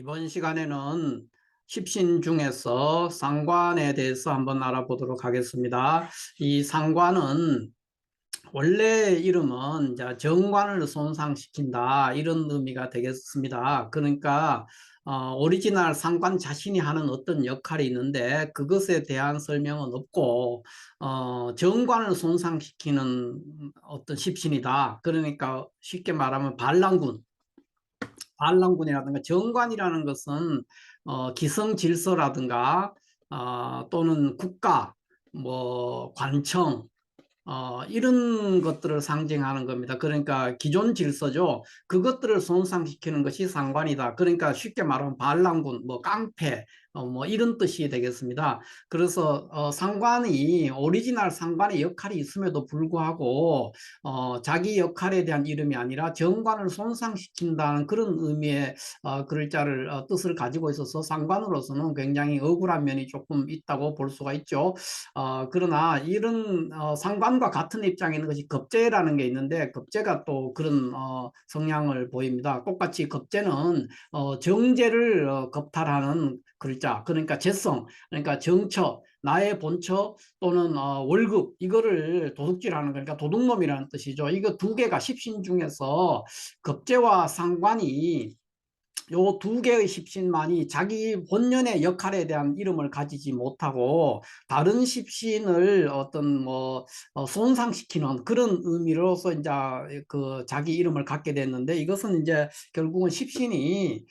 이번 시간에는 십신 중에서 상관에 대해서 한번 알아보도록 하겠습니다. 이 상관은 원래 이름은 이제 정관을 손상시킨다 이런 의미가 되겠습니다. 그러니까 오리지널 상관 자신이 하는 어떤 역할이 있는데 그것에 대한 설명은 없고 정관을 손상시키는 어떤 십신이다. 그러니까 쉽게 말하면 반란군, 반란군이라든가 정관이라는 것은 기성 질서라든가 또는 국가, 뭐 관청, 이런 것들을 상징하는 겁니다. 그러니까 기존 질서죠. 그것들을 손상시키는 것이 상관이다. 그러니까 쉽게 말하면 반란군, 뭐 깡패, 뭐 이런 뜻이 되겠습니다. 그래서 상관이 오리지널 상관의 역할이 있음에도 불구하고 자기 역할에 대한 이름이 아니라 정관을 손상시킨다는 그런 의미의 글자를 뜻을 가지고 있어서 상관으로서는 굉장히 억울한 면이 조금 있다고 볼 수가 있죠. 그러나 이런 상관과 같은 입장에 있는 것이 겁재라는 게 있는데 겁재가 또 그런 성향을 보입니다. 똑같이 겁재는 정제를 겁탈하는 글자, 그러니까 재성, 그러니까 정처, 나의 본처 또는 월급, 이거를 도둑질하는, 그러니까 도둑놈이라는 뜻이죠. 이거 두 개가 십신 중에서 겁재와 상관이 요 두 개의 십신만이 자기 본연의 역할에 대한 이름을 가지지 못하고 다른 십신을 어떤 뭐 손상시키는 그런 의미로서 이제 그 자기 이름을 갖게 됐는데, 이것은 이제 결국은 십신이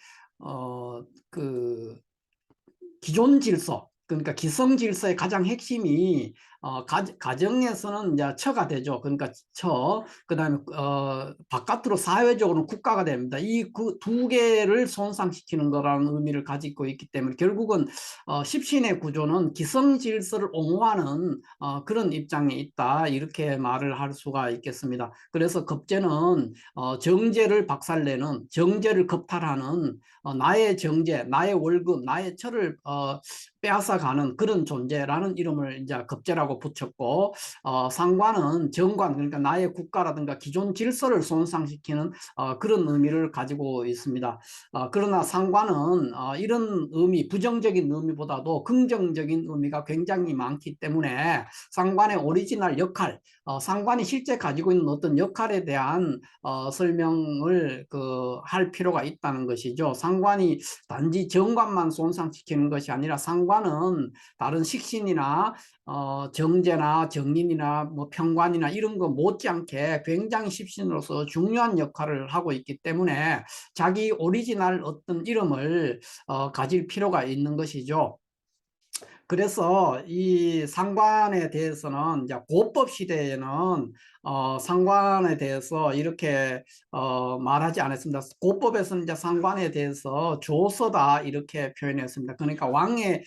그 기존 질서, 그러니까 기성 질서의 가장 핵심이 가정에서는 이제 처가 되죠. 그러니까 처, 그다음에 바깥으로 사회적으로는 국가가 됩니다. 이 그 두 개를 손상시키는 거라는 의미를 가지고 있기 때문에 결국은 십신의 구조는 기성 질서를 옹호하는 그런 입장에 있다, 이렇게 말을 할 수가 있겠습니다. 그래서 겁재는 정제를 박살내는, 정제를 겁탈하는, 나의 정제, 나의 월급, 나의 처를 빼앗아가는 그런 존재라는 이름을 이제 겁재라고 붙였고, 상관은 정관, 그러니까 나의 국가라든가 기존 질서를 손상시키는 그런 의미를 가지고 있습니다. 그러나 상관은 이런 의미, 부정적인 의미보다도 긍정적인 의미가 굉장히 많기 때문에 상관의 오리지널 역할, 상관이 실제 가지고 있는 어떤 역할에 대한 설명을 할 필요가 있다는 것이죠. 상관이 단지 정관만 손상시키는 것이 아니라 상관은 다른 식신이나 정제나 정인이나 뭐 평관이나 이런 거 못지않게 굉장히 십신으로서 중요한 역할을 하고 있기 때문에 자기 오리지널 어떤 이름을 가질 필요가 있는 것이죠. 그래서 이 상관에 대해서는 이제 고법 시대에는 상관에 대해서 이렇게 말하지 않았습니다. 고법에서는 이제 상관에 대해서 조서다 이렇게 표현했습니다. 그러니까 왕의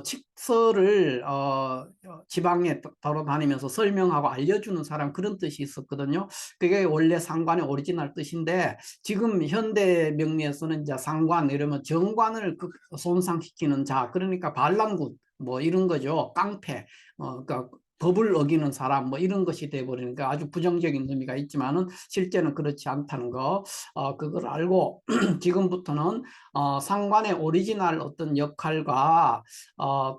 칙서를 지방에 돌아다니면서 설명하고 알려주는 사람, 그런 뜻이 있었거든요. 그게 원래 상관의 오리지널 뜻인데 지금 현대 명리에서는 이제 상관 이러면 정관을 손상시키는 자, 그러니까 반란군 뭐 이런 거죠. 깡패, 그러니까 법을 어기는 사람, 뭐 이런 것이 돼버리니까 아주 부정적인 의미가 있지만은 실제는 그렇지 않다는 거, 그걸 알고 지금부터는 상관의 오리지널 어떤 역할과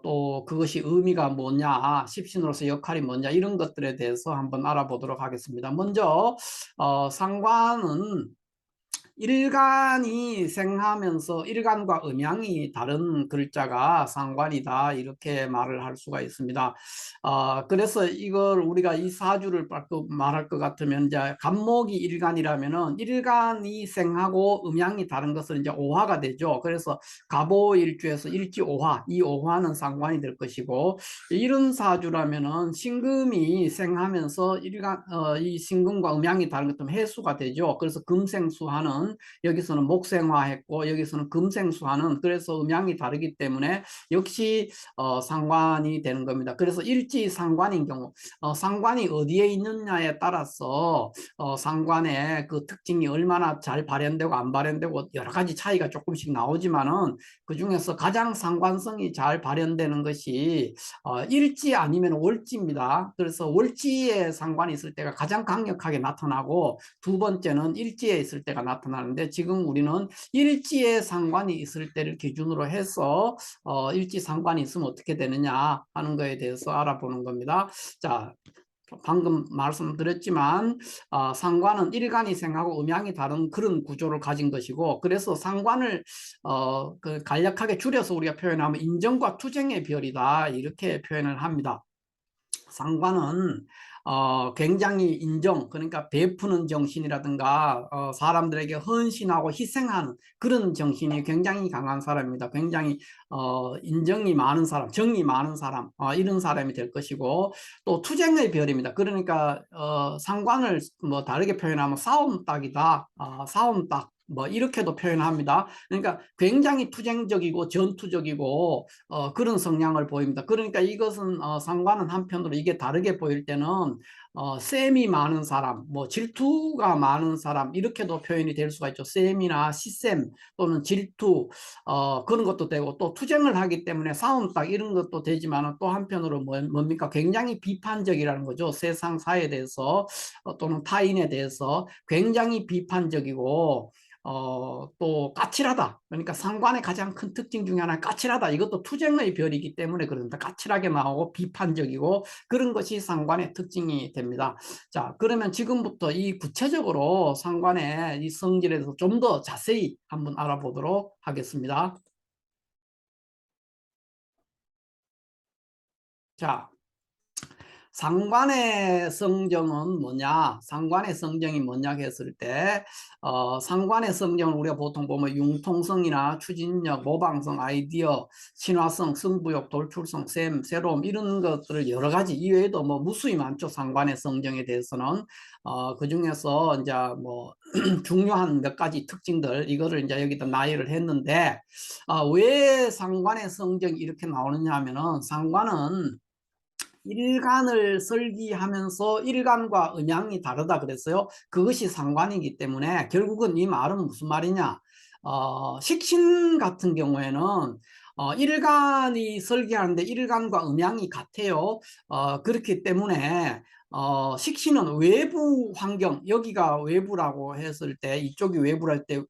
또 그것이 의미가 뭐냐, 십신으로서 역할이 뭐냐, 이런 것들에 대해서 한번 알아보도록 하겠습니다. 먼저 상관은 일간이 생하면서 일간과 음양이 다른 글자가 상관이다, 이렇게 말을 할 수가 있습니다. 그래서 이걸 우리가 이 사주를 말할 것 같으면 이제 간목이 일간이라면은 일간이 생하고 음양이 다른 것은 이제 오화가 되죠. 그래서 갑오일주에서 일지오화, 이 오화는 상관이 될 것이고, 이런 사주라면은 신금이 생하면서 이 신금과 음양이 다른 것은 해수가 되죠. 그래서 금생수하는, 여기서는 목생화했고 여기서는 금생수하는, 그래서 음양이 다르기 때문에 역시 상관이 되는 겁니다. 그래서 일지상관인 경우 상관이 어디에 있느냐에 따라서 상관의 그 특징이 얼마나 잘 발현되고 안 발현되고 여러 가지 차이가 조금씩 나오지만은 그 중에서 가장 상관성이 잘 발현되는 것이 일지 아니면 월지입니다. 그래서 월지에 상관이 있을 때가 가장 강력하게 나타나고 두 번째는 일지에 있을 때가 나타납니다. 표현하는데 지금 우리는 일지의 상관이 있을 때를 기준으로 해서 일지 상관이 있으면 어떻게 되느냐 하는 거에 대해서 알아보는 겁니다. 자, 방금 말씀드렸지만 상관은 일간이생하고 음양이 다른 그런 구조를 가진 것이고, 그래서 상관을 그 간략하게 줄여서 우리가 표현하면 인정과 투쟁의 별이다 이렇게 표현을 합니다. 상관은 굉장히 인정, 그러니까 베푸는 정신이라든가 사람들에게 헌신하고 희생하는 그런 정신이 굉장히 강한 사람입니다. 굉장히 인정이 많은 사람, 정이 많은 사람, 이런 사람이 될 것이고, 또 투쟁의 별입니다. 그러니까 상관을 뭐 다르게 표현하면 싸움닭이다, 싸움닭, 뭐 이렇게도 표현합니다. 그러니까 굉장히 투쟁적이고 전투적이고 그런 성향을 보입니다. 그러니까 이것은 상관은 한편으로 이게 다르게 보일 때는 셈이 많은 사람, 뭐 질투가 많은 사람 이렇게도 표현이 될 수가 있죠. 셈이나 시셈 또는 질투 그런 것도 되고, 또 투쟁을 하기 때문에 싸움닭 이런 것도 되지만 또 한편으로 뭡니까? 굉장히 비판적이라는 거죠. 세상 사회에 대해서 또는 타인에 대해서 굉장히 비판적이고 또 까칠하다. 그러니까 상관의 가장 큰 특징 중에 하나 까칠하다. 이것도 투쟁의 별이기 때문에 그런다. 까칠하게 나오고 비판적이고 그런 것이 상관의 특징이 됩니다. 자, 그러면 지금부터 이 구체적으로 상관의 이 성질에 대해서 좀 더 자세히 한번 알아보도록 하겠습니다. 자, 상관의 성정은 뭐냐? 상관의 성정이 뭐냐 했을 때, 상관의 성정을 우리가 보통 보면 융통성이나 추진력, 모방성, 아이디어, 친화성, 승부욕, 돌출성, 셈, 새로움 이런 것들을 여러 가지 이외에도 뭐 무수히 많죠. 상관의 성정에 대해서는 그 중에서 이제 뭐 중요한 몇 가지 특징들 이거를 이제 여기다 나열을 했는데 왜 상관의 성정이 이렇게 나오느냐 하면은 상관은 일간을 설기하면서 일간과 음양이 다르다 그랬어요. 그것이 상관이기 때문에 결국은 이 말은 무슨 말이냐? 식신 같은 경우에는 일간이 설계하는데 일간과 음양이 같아요. 그렇기 때문에 식신은 외부 환경, 여기가 외부라고 했을 때, 이쪽이 외부랄 때,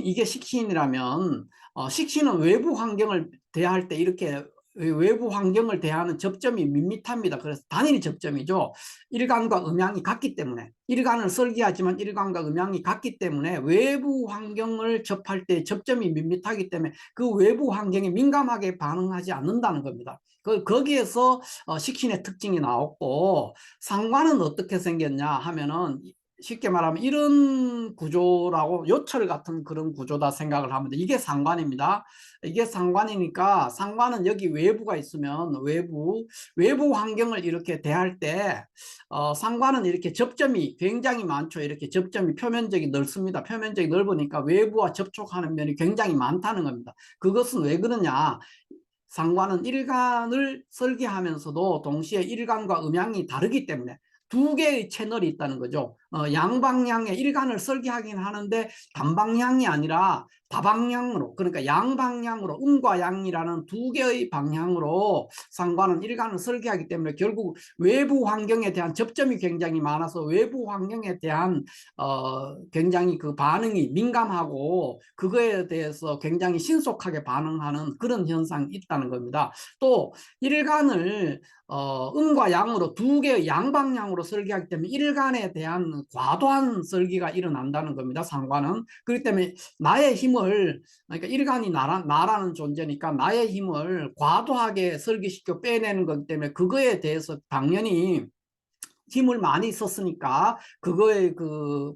이게 식신이라면 식신은 외부 환경을 대할 때 이렇게 외부 환경을 대하는 접점이 밋밋합니다. 그래서 단일 접점이죠. 일간과 음양이 같기 때문에, 일간을 설계하지만 일간과 음양이 같기 때문에 외부 환경을 접할 때 접점이 밋밋하기 때문에 그 외부 환경에 민감하게 반응하지 않는다는 겁니다. 거기에서 식신의 특징이 나왔고, 상관은 어떻게 생겼냐 하면은 쉽게 말하면 이런 구조라고, 요철 같은 그런 구조다 생각을 하면 돼. 이게 상관입니다. 이게 상관이니까 상관은 여기 외부가 있으면 외부 환경을 이렇게 대할 때 상관은 이렇게 접점이 굉장히 많죠. 이렇게 접점이 표면적이 넓습니다. 표면적이 넓으니까 외부와 접촉하는 면이 굉장히 많다는 겁니다. 그것은 왜 그러냐? 상관은 일간을 설계하면서도 동시에 일간과 음양이 다르기 때문에 두 개의 채널이 있다는 거죠. 양방향의 일간을 설계하긴 하는데 단방향이 아니라 다방향으로, 그러니까 양방향으로, 음과 양이라는 두 개의 방향으로 상관은 일간을 설계하기 때문에 결국 외부 환경에 대한 접점이 굉장히 많아서 외부 환경에 대한 굉장히 그 반응이 민감하고 그거에 대해서 굉장히 신속하게 반응하는 그런 현상이 있다는 겁니다. 또 일간을 음과 양으로 두 개의 양방향으로 설계하기 때문에 일간에 대한 과도한 설계가 일어난다는 겁니다. 상관은. 그렇기 때문에 나의 힘을, 그러니까 일간이 나라는 존재니까 나의 힘을 과도하게 설계시켜 빼내는 것 때문에 그거에 대해서 당연히 힘을 많이 썼으니까 그거의 그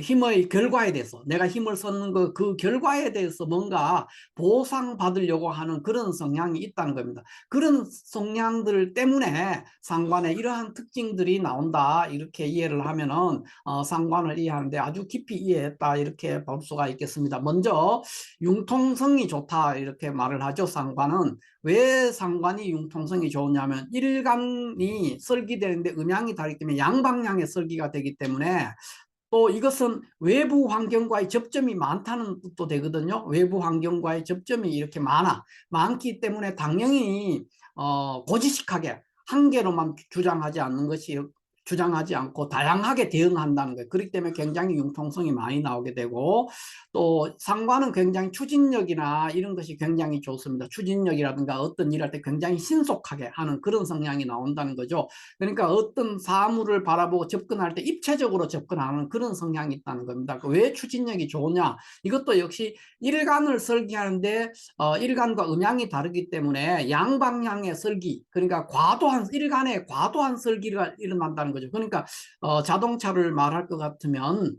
힘의 결과에 대해서, 내가 힘을 썼는 그 결과에 대해서 뭔가 보상받으려고 하는 그런 성향이 있다는 겁니다. 그런 성향들 때문에 상관에 이러한 특징들이 나온다 이렇게 이해를 하면은 상관을 이해하는데 아주 깊이 이해했다 이렇게 볼 수가 있겠습니다. 먼저 융통성이 좋다 이렇게 말을 하죠. 상관은 왜 상관이 융통성이 좋으냐면 일간이 설계되는데 음양이 다르기 때문에 양방향의 설계가 되기 때문에, 또 이것은 외부 환경과의 접점이 많다는 뜻도 되거든요. 외부 환경과의 접점이 이렇게 많기 때문에 당연히 고지식하게 한 개로만 주장하지 않는 것이 주장하지 않고 다양하게 대응한다는 거예요. 그렇기 때문에 굉장히 융통성이 많이 나오게 되고, 또 상관은 굉장히 추진력이나 이런 것이 굉장히 좋습니다. 추진력이라든가 어떤 일할 때 굉장히 신속하게 하는 그런 성향이 나온다는 거죠. 그러니까 어떤 사물을 바라보고 접근할 때 입체적으로 접근하는 그런 성향이 있다는 겁니다. 왜 추진력이 좋으냐? 이것도 역시 일간을 설계하는데 일간과 음양이 다르기 때문에 양방향의 설계, 그러니까 과도한 일간의 과도한 설계가 일어난다는 거죠. 그러니까 자동차를 말할 것 같으면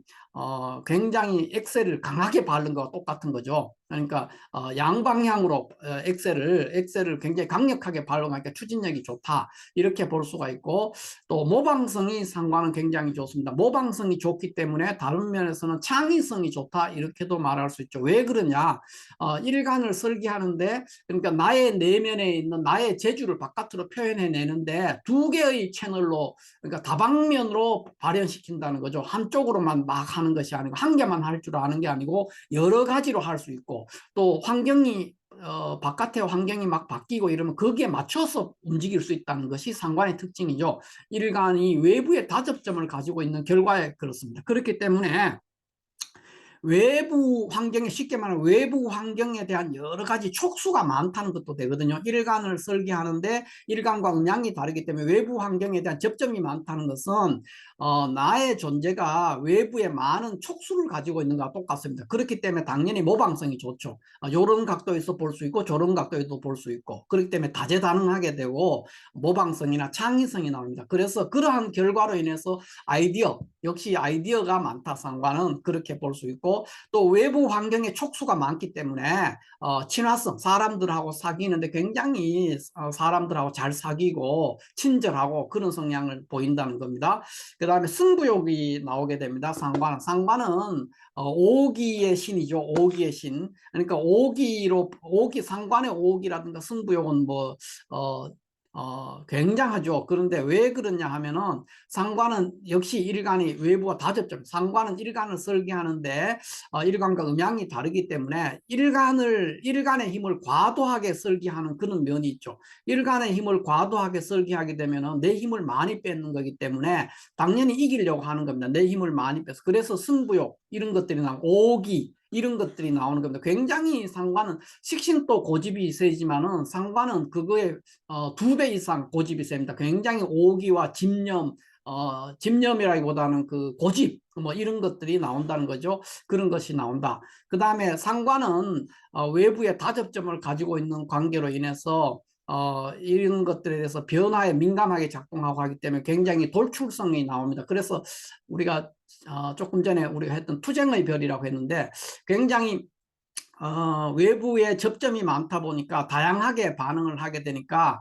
굉장히 엑셀을 강하게 바른 거와 똑같은 거죠. 그러니까 양방향으로 엑셀을 굉장히 강력하게 발로하니까 추진력이 좋다, 이렇게 볼 수가 있고, 또 모방성이 상관은 굉장히 좋습니다. 모방성이 좋기 때문에 다른 면에서는 창의성이 좋다, 이렇게도 말할 수 있죠. 왜 그러냐? 일간을 설계하는데, 그러니까 나의 내면에 있는 나의 재주를 바깥으로 표현해내는데 두 개의 채널로, 그러니까 다방면으로 발현시킨다는 거죠. 한쪽으로만 막 하는 것이 아니고, 한 개만 할 줄 아는 게 아니고 여러 가지로 할 수 있고, 또 환경이 바깥의 환경이 막 바뀌고 이러면 거기에 맞춰서 움직일 수 있다는 것이 상관의 특징이죠. 일간이 외부의 다접점을 가지고 있는 결과에 그렇습니다. 그렇기 때문에 외부 환경에, 쉽게 말하면 외부 환경에 대한 여러 가지 촉수가 많다는 것도 되거든요. 일간을 설계하는데 일간과 음양이 다르기 때문에 외부 환경에 대한 접점이 많다는 것은 나의 존재가 외부에 많은 촉수를 가지고 있는 것과 똑같습니다. 그렇기 때문에 당연히 모방성이 좋죠. 이런 각도에서 볼 수 있고 저런 각도에도 볼 수 있고, 그렇기 때문에 다재다능하게 되고 모방성이나 창의성이 나옵니다. 그래서 그러한 결과로 인해서 역시 아이디어가 많다, 상관은 그렇게 볼 수 있고, 또 외부 환경에 촉수가 많기 때문에 친화성, 사람들하고 사귀는데 굉장히 사람들하고 잘 사귀고 친절하고 그런 성향을 보인다는 겁니다. 그 다음에 승부욕이 나오게 됩니다. 상관은 오기의 신이죠. 오기의 신. 그러니까 상관의 오기라든가 승부욕은 굉장하죠. 그런데 왜 그러냐 하면은, 상관은 역시 일간이 외부와 다접점, 상관은 일간을 설계하는데 일간과 음양이 다르기 때문에 일간의 힘을 과도하게 설계하는 그런 면이 있죠. 일간의 힘을 과도하게 설계하게 되면은 내 힘을 많이 뺏는 거기 때문에 당연히 이기려고 하는 겁니다. 내 힘을 많이 빼서. 그래서 승부욕 이런 것들이 나오고, 오기 이런 것들이 나오는 겁니다. 굉장히 상관은 식신도 고집이 세지만은 상관은 그거에 2배 이상 고집이 셉니다. 굉장히 오기와 집념이라기보다는 그 고집, 뭐 이런 것들이 나온다는 거죠. 그런 것이 나온다. 그 다음에 상관은 외부의 다접점을 가지고 있는 관계로 인해서 이런 것들에 대해서 변화에 민감하게 작동하고 하기 때문에 굉장히 돌출성이 나옵니다. 그래서 우리가 조금 전에 우리가 했던 투쟁의 별이라고 했는데, 굉장히 외부에 접점이 많다 보니까 다양하게 반응을 하게 되니까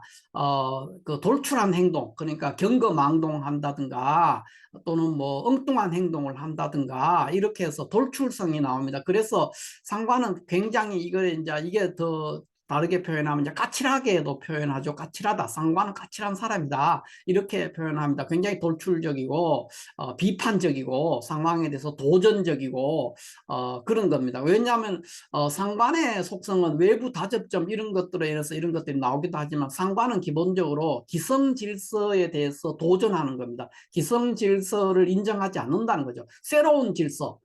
그 돌출한 행동, 그러니까 경거망동한다든가 또는 뭐 엉뚱한 행동을 한다든가 이렇게 해서 돌출성이 나옵니다. 그래서 상관은 굉장히 이게 더 다르게 표현하면 이제 까칠하게도 표현하죠. 까칠하다. 상관은 까칠한 사람이다, 이렇게 표현합니다. 굉장히 돌출적이고 비판적이고 상황에 대해서 도전적이고 그런 겁니다. 왜냐하면 상관의 속성은 외부 다접점 이런 것들에 의해서 이런 것들이 나오기도 하지만, 상관은 기본적으로 기성 질서에 대해서 도전하는 겁니다. 기성 질서를 인정하지 않는다는 거죠. 새로운 질서,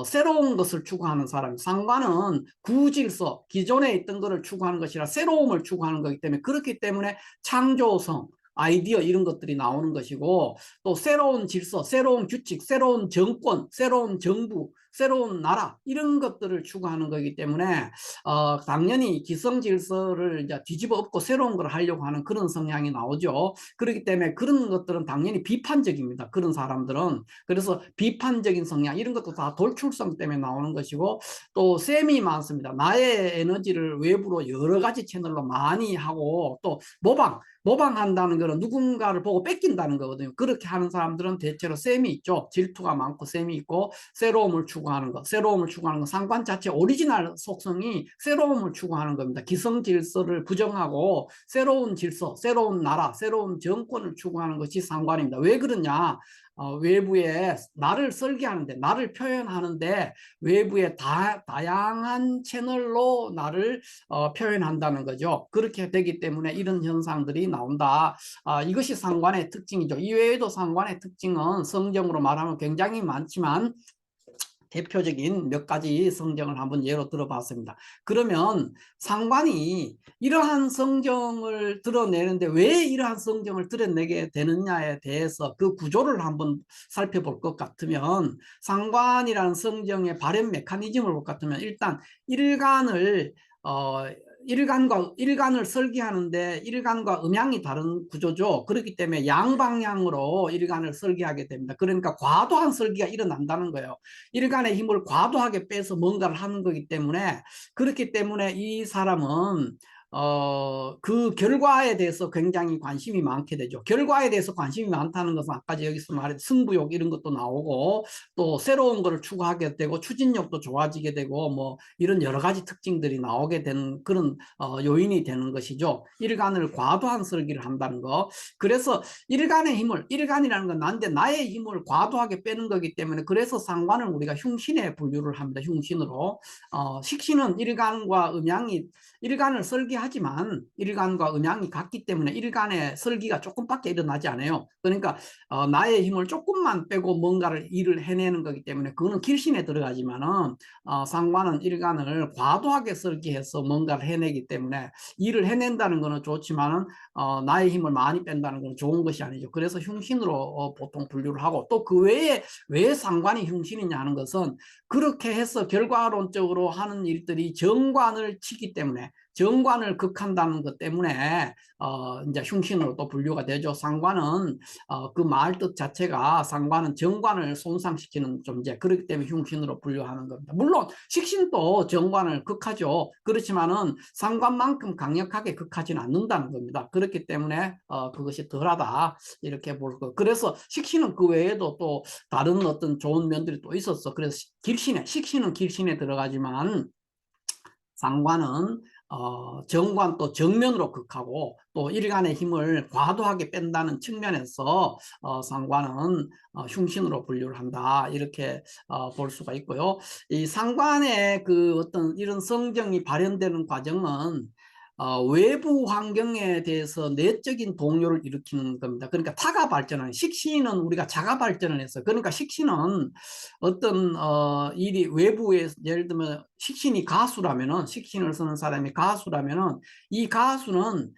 새로운 것을 추구하는 사람. 상관은 구질서, 기존에 있던 것을 추구하는 것이라 새로움을 추구하는 거기 때문에, 그렇기 때문에 창조성, 아이디어 이런 것들이 나오는 것이고, 또 새로운 질서, 새로운 규칙, 새로운 정권, 새로운 정부, 새로운 나라 이런 것들을 추구하는 거기 때문에 당연히 기성 질서를 이제 뒤집어 엎고 새로운 걸 하려고 하는 그런 성향이 나오죠. 그렇기 때문에 그런 것들은 당연히 비판적입니다. 그런 사람들은. 그래서 비판적인 성향 이런 것도 다 돌출성 때문에 나오는 것이고, 또 셈이 많습니다. 나의 에너지를 외부로 여러 가지 채널로 많이 하고, 또 모방한다는 것은 누군가를 보고 뺏긴다는 거거든요. 그렇게 하는 사람들은 대체로 셈이 있죠. 질투가 많고 셈이 있고 새로움을 추구하고 추구하는 것, 새로움을 추구하는 것, 상관 자체 오리지널 속성이 새로움을 추구하는 겁니다. 기성 질서를 부정하고 새로운 질서, 새로운 나라, 새로운 정권을 추구하는 것이 상관입니다. 왜 그러냐? 외부에 나를 설계하는데, 나를 표현하는데 외부의 다양한 채널로 나를 표현한다는 거죠. 그렇게 되기 때문에 이런 현상들이 나온다. 이것이 상관의 특징이죠. 이외에도 상관의 특징은 성정으로 말하면 굉장히 많지만 대표적인 몇 가지 성정을 한번 예로 들어봤습니다. 그러면 상관이 이러한 성정을 드러내는데 왜 이러한 성정을 드러내게 되느냐에 대해서 그 구조를 한번 살펴볼 것 같으면, 상관이라는 성정의 발현 메커니즘을 볼 것 같으면 일단 일간을 일간을 설계하는데 일간과 음양이 다른 구조죠. 그렇기 때문에 양방향으로 일간을 설계하게 됩니다. 그러니까 과도한 설계가 일어난다는 거예요. 일간의 힘을 과도하게 빼서 뭔가를 하는 거기 때문에, 그렇기 때문에 이 사람은 그 결과에 대해서 굉장히 관심이 많게 되죠. 결과에 대해서 관심이 많다는 것은 아까 여기서 말한 승부욕 이런 것도 나오고, 또 새로운 것을 추구하게 되고 추진력도 좋아지게 되고, 뭐 이런 여러 가지 특징들이 나오게 되는 그런 요인이 되는 것이죠. 일간을 과도한 설계를 한다는 거. 그래서 일간의 힘을, 일간이라는 건 난데 나의 힘을 과도하게 빼는 거기 때문에, 그래서 상관을 우리가 흉신에 분류를 합니다. 흉신으로. 식신은 일간과 음양이, 일간을 설계하지만 일간과 음양이 같기 때문에 일간의 설계가 조금밖에 일어나지 않아요. 그러니까 나의 힘을 조금만 빼고 뭔가를 일을 해내는 거기 때문에 그거는 길신에 들어가지만은 상관은 일간을 과도하게 설계해서 뭔가를 해내기 때문에, 일을 해낸다는 거는 좋지만은 나의 힘을 많이 뺀다는 건 좋은 것이 아니죠. 그래서 흉신으로 보통 분류를 하고, 또 그 외에 왜 상관이 흉신이냐 하는 것은, 그렇게 해서 결과론적으로 하는 일들이 정관을 치기 때문에, 정관을 극한다는 것 때문에 이제 흉신으로 또 분류가 되죠. 상관은 그 말 뜻 자체가, 상관은 정관을 손상시키는 존재, 그렇기 때문에 흉신으로 분류하는 겁니다. 물론 식신도 정관을 극하죠. 그렇지만은 상관만큼 강력하게 극하지는 않는다는 겁니다. 그렇기 때문에 그것이 덜하다 이렇게 볼 거. 그래서 식신은 그 외에도 또 다른 어떤 좋은 면들이 또 있었어. 그래서 길신에, 식신은 길신에 들어가지만 상관은 정관 또 정면으로 극하고, 또 일간의 힘을 과도하게 뺀다는 측면에서 상관은 흉신으로 분류를 한다 이렇게 볼 수가 있고요. 이 상관의 그 어떤 이런 성정이 발현되는 과정은 외부 환경에 대해서 내적인 동요를 일으키는 겁니다. 그러니까 타가 발전하는, 식신은 우리가 자가 발전을 했어요. 그러니까 식신은 어떤 일이 외부에, 예를 들면 식신이 가수라면은, 식신을 쓰는 사람이 가수라면은 이 가수는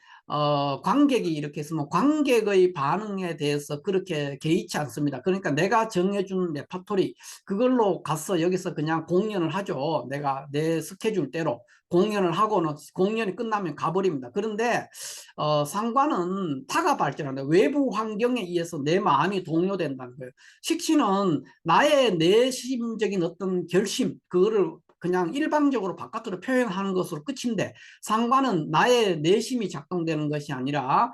관객이 이렇게 있으면 관객의 반응에 대해서 그렇게 개의치 않습니다. 그러니까 내가 정해준 레퍼토리 그걸로 가서 여기서 그냥 공연을 하죠. 내가 내 스케줄대로 공연을 하고는 공연이 끝나면 가버립니다. 그런데 상관은 타가 발전한다. 외부 환경에 의해서 내 마음이 동요된다는 거예요. 식신은 나의 내심적인 어떤 결심, 그거를 그냥 일방적으로 바깥으로 표현하는 것으로 끝인데, 상관은 나의 내심이 작동되는 것이 아니라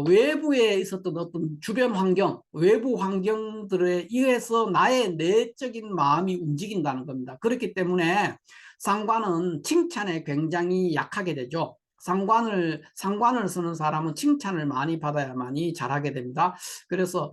외부에 있었던 어떤 주변 환경, 외부 환경들에 의해서 나의 내적인 마음이 움직인다는 겁니다. 그렇기 때문에 상관은 칭찬에 굉장히 약하게 되죠. 상관을 쓰는 사람은 칭찬을 많이 받아야만이 잘하게 됩니다. 그래서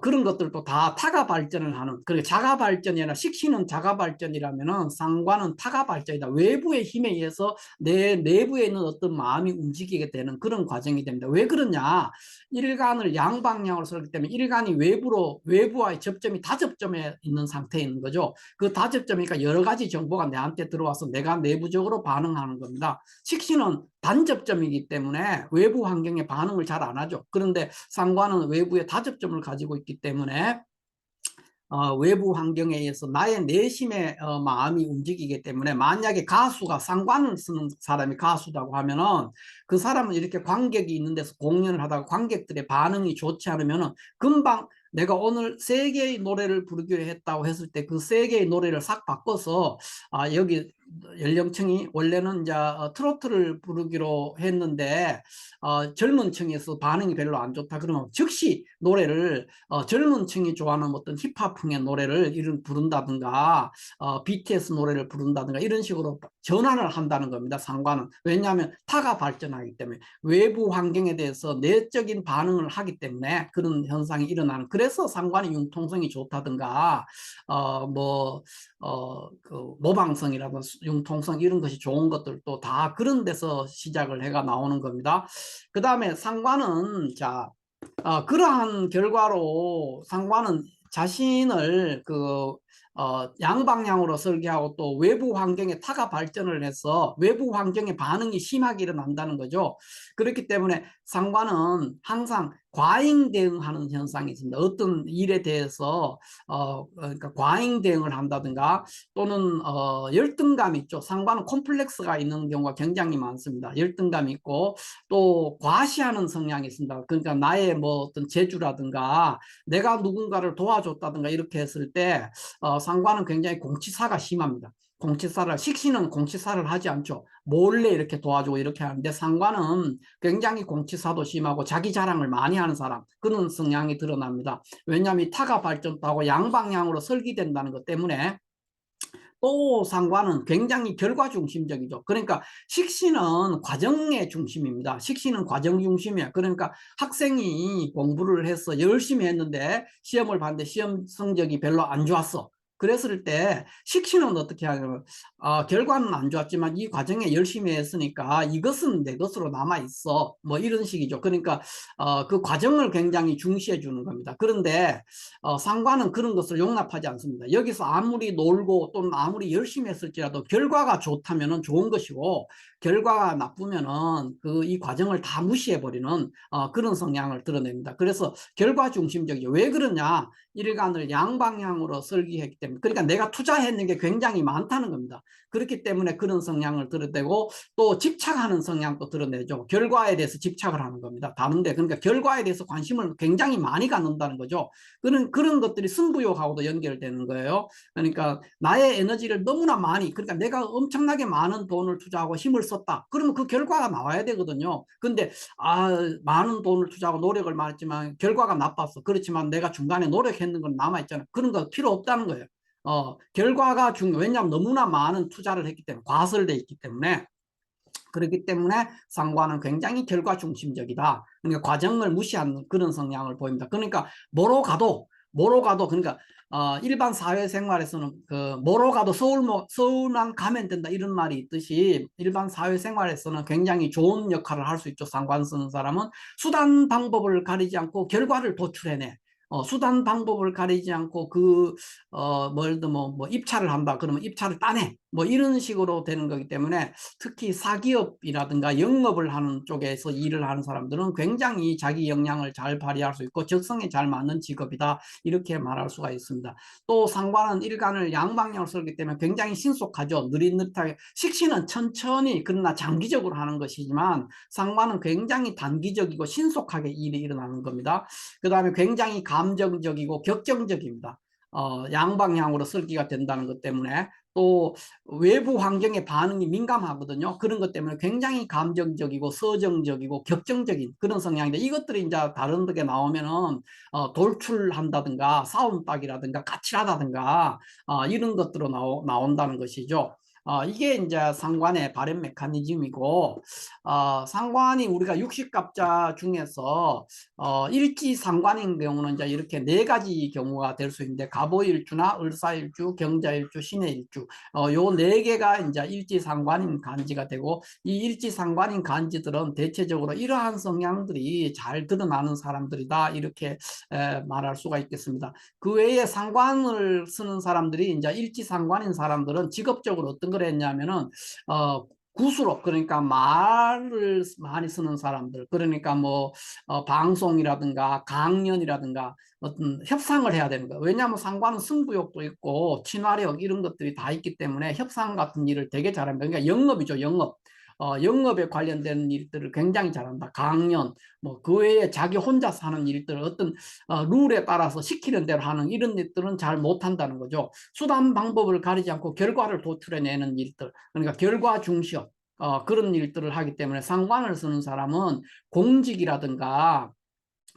그런 것들도 다 타가 발전을 하는, 그리고 자가 발전이 아니라, 식신은 자가 발전이라면은 상관은 타가 발전이다. 외부의 힘에 의해서 내 내부에 있는 어떤 마음이 움직이게 되는 그런 과정이 됩니다. 왜 그러냐? 일간을 양방향으로 설기 때문에 일간이 외부와의 접점이 다접점에 있는 상태에 있는 거죠. 그 다접점이니까 여러 가지 정보가 내한테 들어와서 내가 내부적으로 반응하는 겁니다. 식신은 단접점이기 때문에 외부 환경에 반응을 잘 안 하죠. 그런데 상관은 외부의 다접점을 가지고 있기 때문에 외부 환경에 의해서 나의 내심의 마음이 움직이기 때문에, 만약에 가수가, 상관을 쓰는 사람이 가수라고 하면은 그 사람은 이렇게 관객이 있는 데서 공연을 하다가 관객들의 반응이 좋지 않으면은 금방 내가 오늘 세 개의 노래를 부르기로 했다고 했을 때 그 세 개의 노래를 싹 바꿔서 여기 연령층이 원래는 이제 트로트를 부르기로 했는데 젊은 층에서 반응이 별로 안 좋다 그러면 즉시 노래를 젊은 층이 좋아하는 어떤 힙합풍의 노래를 이런 부른다든가 BTS 노래를 부른다든가 이런 식으로 전환을 한다는 겁니다. 상관은. 왜냐하면 타가 발전하기 때문에 외부 환경에 대해서 내적인 반응을 하기 때문에 그런 현상이 일어나는, 그래서 상관의 융통성이 좋다든가 그 모방성이라든가 융통성 이런 것이 좋은 것들도 다 그런 데서 시작을 해가 나오는 겁니다. 그 다음에 상관은 그러한 결과로 상관은 자신을 양방향으로 설계하고 또 외부 환경에 타가 발전을 해서 외부 환경에 반응이 심하게 일어난다는 거죠. 그렇기 때문에 상관은 항상 과잉 대응하는 현상이 있습니다. 어떤 일에 대해서 그러니까 과잉 대응을 한다든가 또는 열등감이 있죠. 상관은 콤플렉스가 있는 경우가 굉장히 많습니다. 열등감이 있고 또 과시하는 성향이 있습니다. 그러니까 나의 뭐 어떤 재주라든가 내가 누군가를 도와줬다든가 이렇게 했을 때 상관은 굉장히 공치사가 심합니다. 식신은 공치사를 하지 않죠. 몰래 이렇게 도와주고 이렇게 하는데 상관은 굉장히 공치사도 심하고 자기 자랑을 많이 하는 사람, 그런 성향이 드러납니다. 왜냐하면 타가 발전하고 양방향으로 설계된다는 것 때문에. 또 상관은 굉장히 결과 중심적이죠. 그러니까 식신은 과정의 중심입니다. 식신은 과정 중심이야. 그러니까 학생이 공부를 해서 열심히 했는데 시험을 봤는데 시험 성적이 별로 안 좋았어. 그랬을 때 식신은 어떻게 하냐면 결과는 안 좋았지만 이 과정에 열심히 했으니까 이것은 내 것으로 남아 있어, 뭐 이런 식이죠. 그러니까 그 과정을 굉장히 중시해 주는 겁니다. 그런데 상관은 그런 것을 용납하지 않습니다. 여기서 아무리 놀고 또는 아무리 열심히 했을지라도 결과가 좋다면 좋은 것이고 결과가 나쁘면은 이 과정을 다 무시해 버리는 그런 성향을 드러냅니다. 그래서 결과 중심적이죠. 왜 그러냐? 일간을 양방향으로 설계했기 때문에. 그러니까 내가 투자했는 게 굉장히 많다는 겁니다. 그렇기 때문에 그런 성향을 드러내고 또 집착하는 성향도 드러내죠. 결과에 대해서 집착을 하는 겁니다. 다른데 그러니까 결과에 대해서 관심을 굉장히 많이 갖는다는 거죠. 그런 것들이 승부욕하고도 연결되는 거예요. 그러니까 나의 에너지를 너무나 많이, 그러니까 내가 엄청나게 많은 돈을 투자하고 힘을 썼다. 그러면 그 결과가 나와야 되거든요. 근데 많은 돈을 투자하고 노력을 많이 했지만 결과가 나빴어. 그렇지만 내가 중간에 노력했는 건 남아있잖아. 그런 거 필요 없다는 거예요. 결과가 왜냐하면 너무나 많은 투자를 했기 때문에, 과설돼 있기 때문에. 그렇기 때문에 상관은 굉장히 결과 중심적이다. 그러니까 과정을 무시하는 그런 성향을 보입니다. 그러니까 뭐로 가도 그러니까 일반 사회생활에서는 뭐로 가도 서울만 가면 된다 이런 말이 있듯이 일반 사회생활에서는 굉장히 좋은 역할을 할 수 있죠. 상관 쓰는 사람은 수단 방법을 가리지 않고 결과를 도출해내. 수단 방법을 가리지 않고 뭐 입찰을 한다 그러면 입찰을 따내, 뭐 이런 식으로 되는 거기 때문에 특히 사기업이라든가 영업을 하는 쪽에서 일을 하는 사람들은 굉장히 자기 역량을 잘 발휘할 수 있고 적성에 잘 맞는 직업이다, 이렇게 말할 수가 있습니다. 또 상관은 일간을 양방향으로 설기 때문에 굉장히 신속하죠. 느릿느릿하게. 식신은 천천히 그러나 장기적으로 하는 것이지만 상관은 굉장히 단기적이고 신속하게 일이 일어나는 겁니다. 그 다음에 굉장히 감정적이고 격정적입니다. 양방향으로 설계가 된다는 것 때문에. 또 외부 환경에 반응이 민감하거든요. 그런 것 때문에 굉장히 감정적이고 서정적이고 격정적인 그런 성향인데, 이것들이 이제 다른 데 나오면은 돌출한다든가 싸움닭이라든가 까칠하다든가 이런 것들로 나온다는 것이죠. 이게 이제 상관의 발현 메커니즘이고, 상관이 우리가 육식갑자 중에서 일지상관인 경우는 이제 이렇게 네 가지 경우가 될 수 있는데, 갑오일주나 을사일주, 경자일주, 신해일주, 요 네 개가 이제 일지상관인 간지가 되고, 이 일지상관인 간지들은 대체적으로 이러한 성향들이 잘 드러나는 사람들이다, 이렇게 말할 수가 있겠습니다. 그 외에 상관을 쓰는 사람들이 이제 일지상관인 사람들은 직업적으로 어떤 걸 했냐면은 구수로, 그러니까 말을 많이 쓰는 사람들, 그러니까 뭐 방송이라든가 강연이라든가 어떤 협상을 해야 되는 거예요. 왜냐하면 상관은 승부욕도 있고 친화력 이런 것들이 다 있기 때문에 협상 같은 일을 되게 잘합니다. 그러니까 영업이죠, 영업. 영업에 관련된 일들을 굉장히 잘한다. 강연, 뭐 그 외에 자기 혼자서 하는 일들, 어떤 룰에 따라서 시키는 대로 하는 이런 일들은 잘 못한다는 거죠. 수단 방법을 가리지 않고 결과를 도출해내는 일들, 그러니까 결과 중시업, 그런 일들을 하기 때문에 상관을 쓰는 사람은 공직이라든가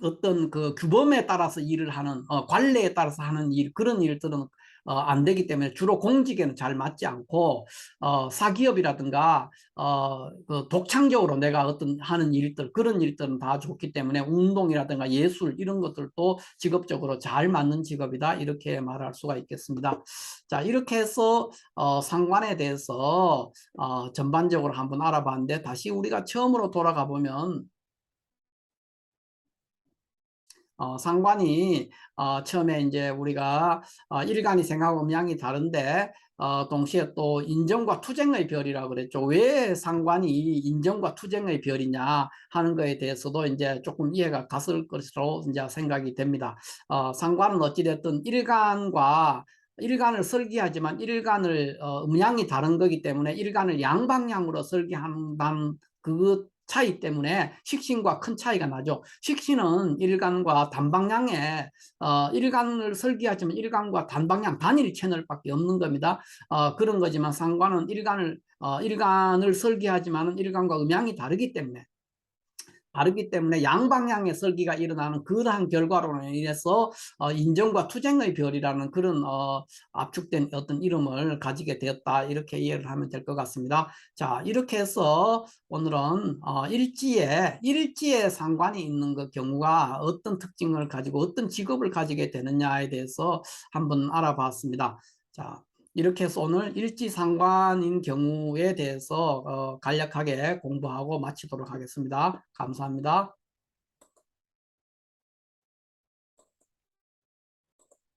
어떤 그 규범에 따라서 일을 하는 관례에 따라서 하는 일, 그런 일들은 안 되기 때문에 주로 공직에는 잘 맞지 않고 사기업이라든가 그 독창적으로 내가 어떤 하는 일들, 그런 일들은 다 좋기 때문에 운동이라든가 예술 이런 것들도 직업적으로 잘 맞는 직업이다, 이렇게 말할 수가 있겠습니다. 자, 이렇게 해서 상관에 대해서 전반적으로 한번 알아봤는데, 다시 우리가 처음으로 돌아가 보면 상관이 처음에 이제 우리가 일간이 생하고 음양이 다른데 동시에 또 인정과 투쟁의 별이라고 그랬죠. 왜 상관이 인정과 투쟁의 별이냐 하는 거에 대해서도 이제 조금 이해가 갔을 것으로 이제 생각이 됩니다. 상관은 어찌됐든 일간을 설계하지만 일간을 음양이 다른 거기 때문에 일간을 양방향으로 설계한다는 그 차이 때문에 식신과 큰 차이가 나죠. 식신은 일간과 단방향에 일간을 설계하지만 일간과 단방향 단일 채널밖에 없는 겁니다. 그런 거지만 상관은 일간을 설계하지만 일간과 음양이 다르기 때문에 양방향의 설기가 일어나는 그러한 결과로 인해서 인정과 투쟁의 별이라는 그런 압축된 어떤 이름을 가지게 되었다, 이렇게 이해를 하면 될 것 같습니다. 자, 이렇게 해서 오늘은 일지에 상관이 있는 그 경우가 어떤 특징을 가지고 어떤 직업을 가지게 되느냐에 대해서 한번 알아봤습니다. 자, 이렇게 해서 오늘 일지상관인 경우에 대해서 간략하게 공부하고 마치도록 하겠습니다. 감사합니다.